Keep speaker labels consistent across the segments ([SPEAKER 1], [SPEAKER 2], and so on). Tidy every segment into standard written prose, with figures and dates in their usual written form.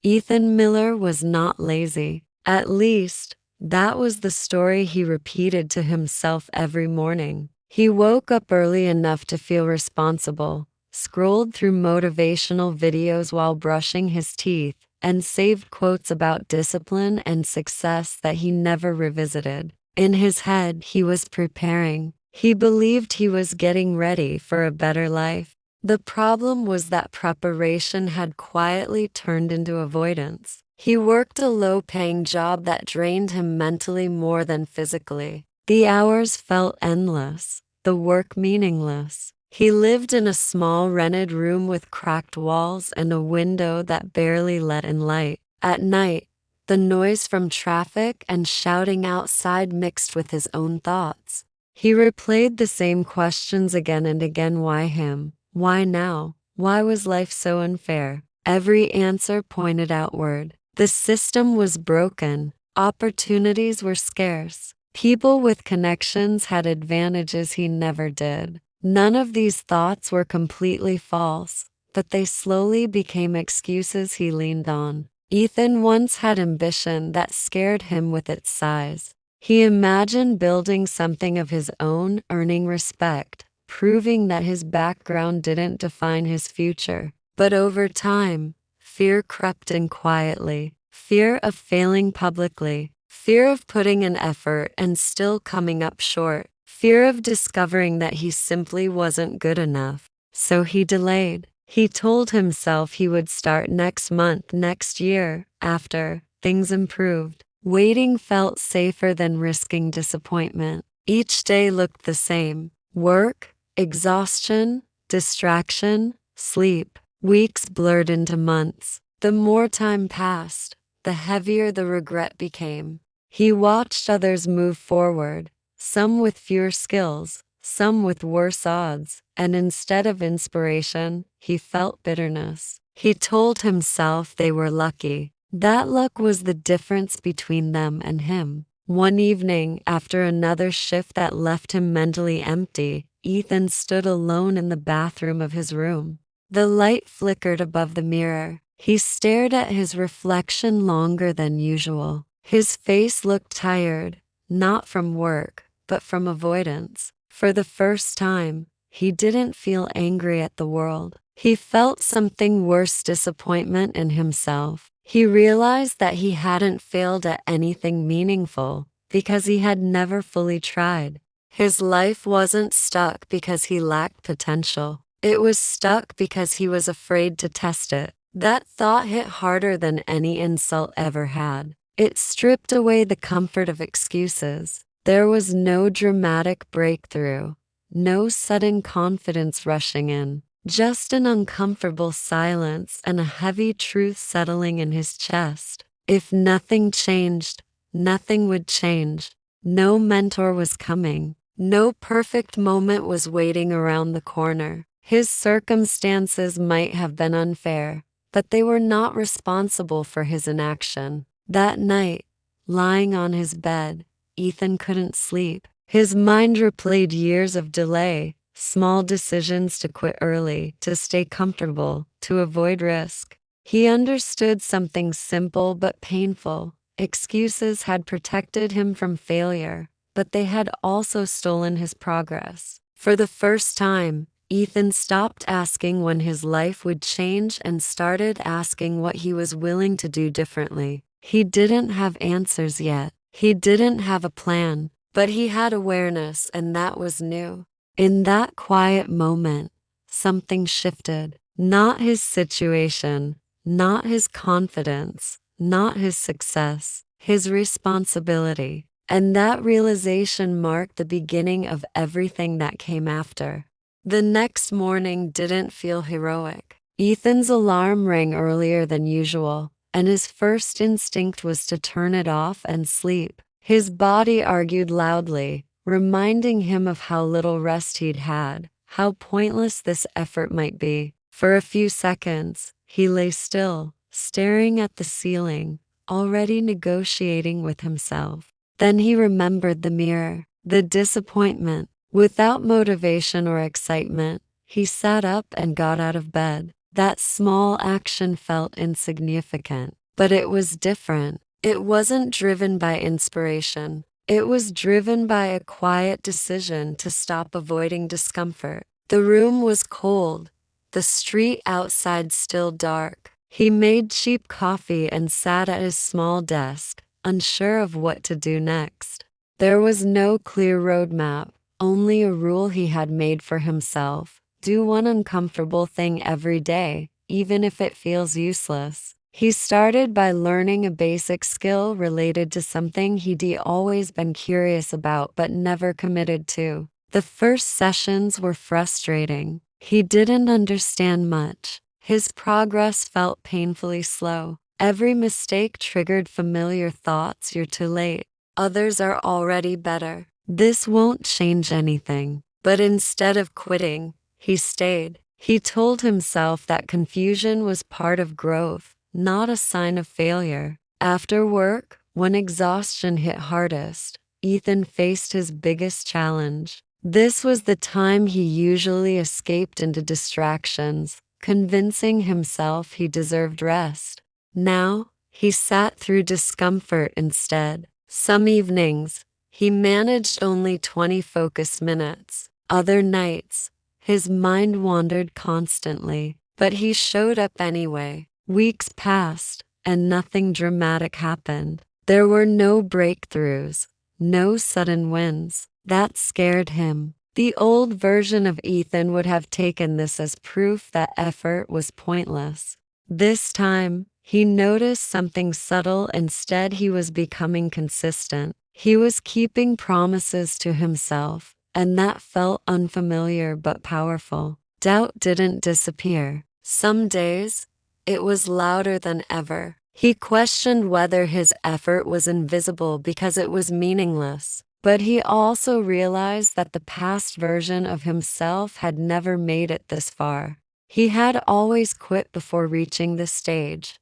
[SPEAKER 1] Ethan Miller was not lazy. At least, that was the story he repeated to himself every morning. He woke up early enough to feel responsible, scrolled through motivational videos while brushing his teeth, and saved quotes about discipline and success that he never revisited. In his head, he was preparing. He believed he was getting ready for a better life. The problem was that preparation had quietly turned into avoidance. He worked a low-paying job that drained him mentally more than physically. The hours felt endless, the work meaningless. He lived in a small rented room with cracked walls and a window that barely let in light. At night, the noise from traffic and shouting outside mixed with his own thoughts. He replayed the same questions again and again. Why him? Why now? Why was life so unfair? Every answer pointed outward. The system was broken. Opportunities were scarce. People with connections had advantages he never did. None of these thoughts were completely false, but they slowly became excuses he leaned on. Ethan once had ambition that scared him with its size. He imagined building something of his own, earning respect, proving that his background didn't define his future. But over time, fear crept in quietly. Fear of failing publicly. Fear of putting in effort and still coming up short. Fear of discovering that he simply wasn't good enough. So he delayed. He told himself he would start next month, next year, after things improved. Waiting felt safer than risking disappointment. Each day looked the same. Work, exhaustion, distraction, sleep. Weeks blurred into months. The more time passed, the heavier the regret became. He watched others move forward, some with fewer skills, some with worse odds, and instead of inspiration, he felt bitterness. He told himself they were lucky. That luck was the difference between them and him. One evening, after another shift that left him mentally empty, Ethan stood alone in the bathroom of his room. The light flickered above the mirror. He stared at his reflection longer than usual. His face looked tired, not from work, but from avoidance. For the first time, he didn't feel angry at the world. He felt something worse, disappointment in himself. He realized that he hadn't failed at anything meaningful because he had never fully tried. His life wasn't stuck because he lacked potential. It was stuck because he was afraid to test it. That thought hit harder than any insult ever had. It stripped away the comfort of excuses. There was no dramatic breakthrough, no sudden confidence rushing in, just an uncomfortable silence and a heavy truth settling in his chest. If nothing changed, nothing would change. No mentor was coming. No perfect moment was waiting around the corner. His circumstances might have been unfair, but they were not responsible for his inaction. That night, lying on his bed, Ethan couldn't sleep. His mind replayed years of delay, small decisions to quit early, to stay comfortable, to avoid risk. He understood something simple but painful. Excuses had protected him from failure, but they had also stolen his progress. For the first time, Ethan stopped asking when his life would change and started asking what he was willing to do differently. He didn't have answers yet. He didn't have a plan, but he had awareness, and that was new. In that quiet moment, something shifted. Not his situation, not his confidence, not his success, his responsibility. And that realization marked the beginning of everything that came after. The next morning didn't feel heroic. Ethan's alarm rang earlier than usual, and his first instinct was to turn it off and sleep. His body argued loudly, reminding him of how little rest he'd had, how pointless this effort might be. For a few seconds, he lay still, staring at the ceiling, already negotiating with himself. Then he remembered the mirror, the disappointment. Without motivation or excitement, he sat up and got out of bed. That small action felt insignificant, but it was different. It wasn't driven by inspiration. It was driven by a quiet decision to stop avoiding discomfort. The room was cold, the street outside still dark. He made cheap coffee and sat at his small desk, unsure of what to do next. There was no clear roadmap, only a rule he had made for himself. Do one uncomfortable thing every day, even if it feels useless. He started by learning a basic skill related to something he'd always been curious about but never committed to. The first sessions were frustrating. He didn't understand much. His progress felt painfully slow. Every mistake triggered familiar thoughts: you're too late. Others are already better. This won't change anything. But instead of quitting, he stayed. He told himself that confusion was part of growth, not a sign of failure. After work, when exhaustion hit hardest, Ethan faced his biggest challenge. This was the time he usually escaped into distractions, convincing himself he deserved rest. Now, he sat through discomfort instead. Some evenings, he managed only 20 focused minutes. Other nights, his mind wandered constantly, but he showed up anyway. Weeks passed, and nothing dramatic happened. There were no breakthroughs, no sudden wins. That scared him. The old version of Ethan would have taken this as proof that effort was pointless. This time, he noticed something subtle. Instead, he was becoming consistent. He was keeping promises to himself, and that felt unfamiliar but powerful. Doubt didn't disappear. Some days, it was louder than ever. He questioned whether his effort was invisible because it was meaningless. But he also realized that the past version of himself had never made it this far. He had always quit before reaching the stage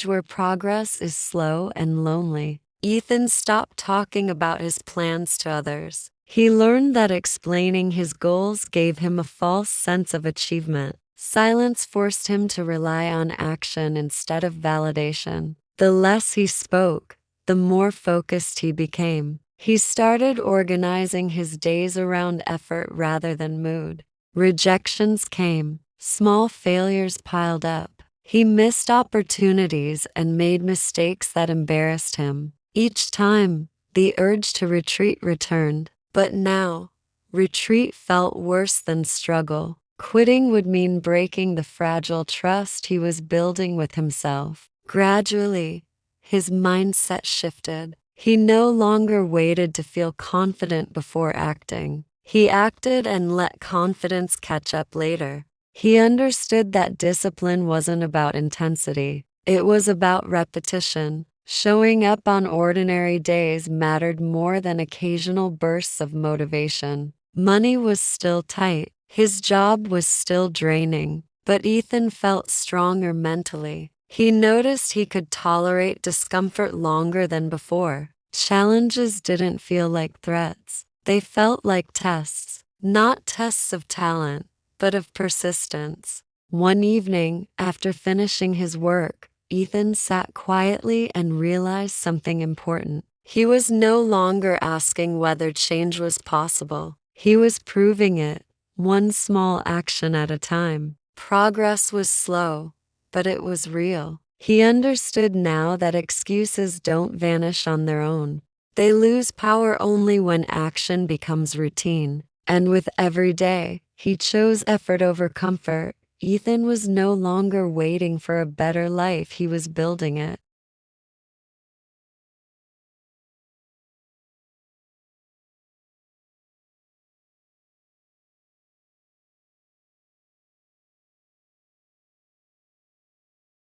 [SPEAKER 1] where progress is slow and lonely. Ethan stopped talking about his plans to others. He learned that explaining his goals gave him a false sense of achievement. Silence forced him to rely on action instead of validation. The less he spoke, the more focused he became. He started organizing his days around effort rather than mood. Rejections came. Small failures piled up. He missed opportunities and made mistakes that embarrassed him. Each time, the urge to retreat returned. But now, retreat felt worse than struggle. Quitting would mean breaking the fragile trust he was building with himself. Gradually, his mindset shifted. He no longer waited to feel confident before acting. He acted and let confidence catch up later. He understood that discipline wasn't about intensity. It was about repetition. Showing up on ordinary days mattered more than occasional bursts of motivation. Money was still tight. His job was still draining. But Ethan felt stronger mentally. He noticed he could tolerate discomfort longer than before. Challenges didn't feel like threats. They felt like tests. Not tests of talent, but of persistence. One evening, after finishing his work, Ethan sat quietly and realized something important. He was no longer asking whether change was possible. He was proving it, one small action at a time. Progress was slow, but it was real. He understood now that excuses don't vanish on their own. They lose power only when action becomes routine. And with every day, he chose effort over comfort. Ethan was no longer waiting for a better life, he was building it.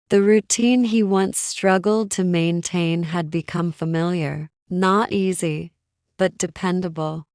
[SPEAKER 1] The routine he once struggled to maintain had become familiar, not easy, but dependable.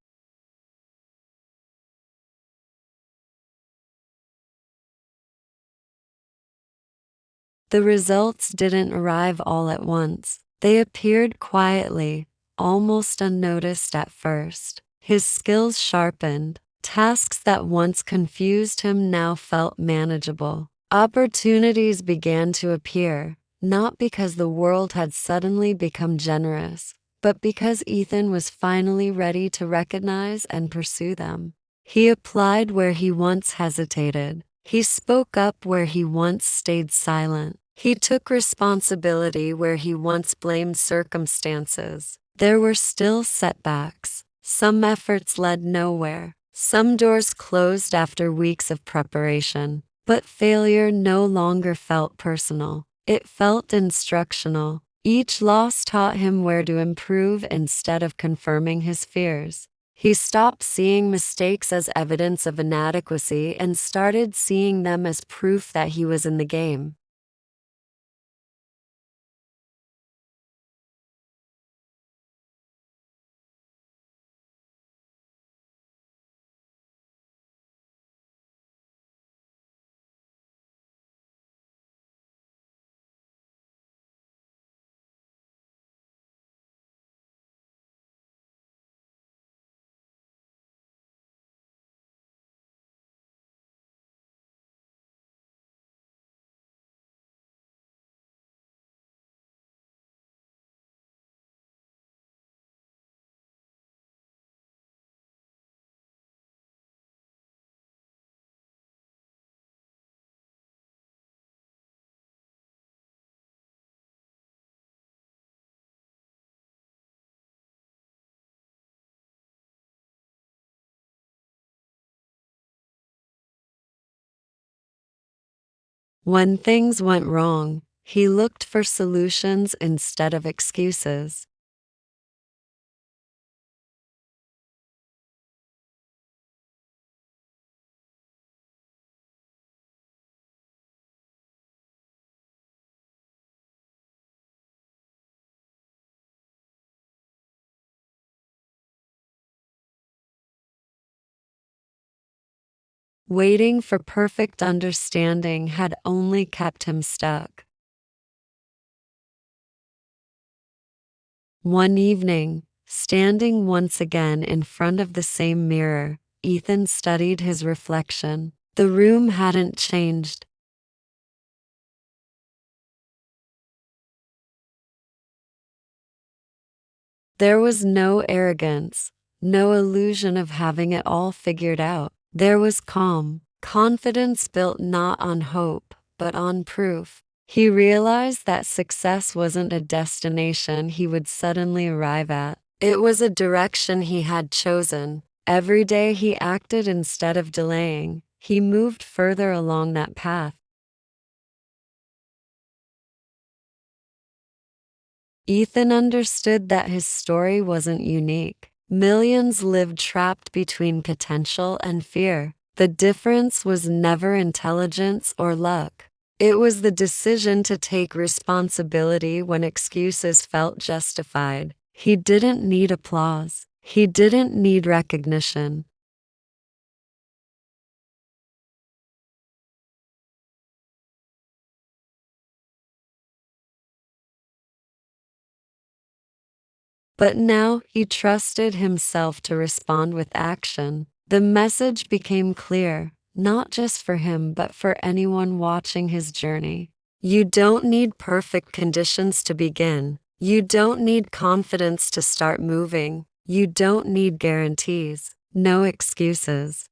[SPEAKER 1] The results didn't arrive all at once. They appeared quietly, almost unnoticed at first. His skills sharpened. Tasks that once confused him now felt manageable. Opportunities began to appear, not because the world had suddenly become generous, but because Ethan was finally ready to recognize and pursue them. He applied where he once hesitated. He spoke up where he once stayed silent. He took responsibility where he once blamed circumstances. There were still setbacks. Some efforts led nowhere. Some doors closed after weeks of preparation. But failure no longer felt personal. It felt instructional. Each loss taught him where to improve instead of confirming his fears. He stopped seeing mistakes as evidence of inadequacy and started seeing them as proof that he was in the game. When things went wrong, he looked for solutions instead of excuses. Waiting for perfect understanding had only kept him stuck. One evening, standing once again in front of the same mirror, Ethan studied his reflection. The room hadn't changed. There was no arrogance, no illusion of having it all figured out. There was calm, confidence built not on hope, but on proof. He realized that success wasn't a destination he would suddenly arrive at. It was a direction he had chosen. Every day he acted instead of delaying. He moved further along that path. Ethan understood that his story wasn't unique. Millions lived trapped between potential and fear. The difference was never intelligence or luck. It was the decision to take responsibility when excuses felt justified. He didn't need applause. He didn't need recognition. But now he trusted himself to respond with action. The message became clear, not just for him but for anyone watching his journey. You don't need perfect conditions to begin. You don't need confidence to start moving. You don't need guarantees. No excuses.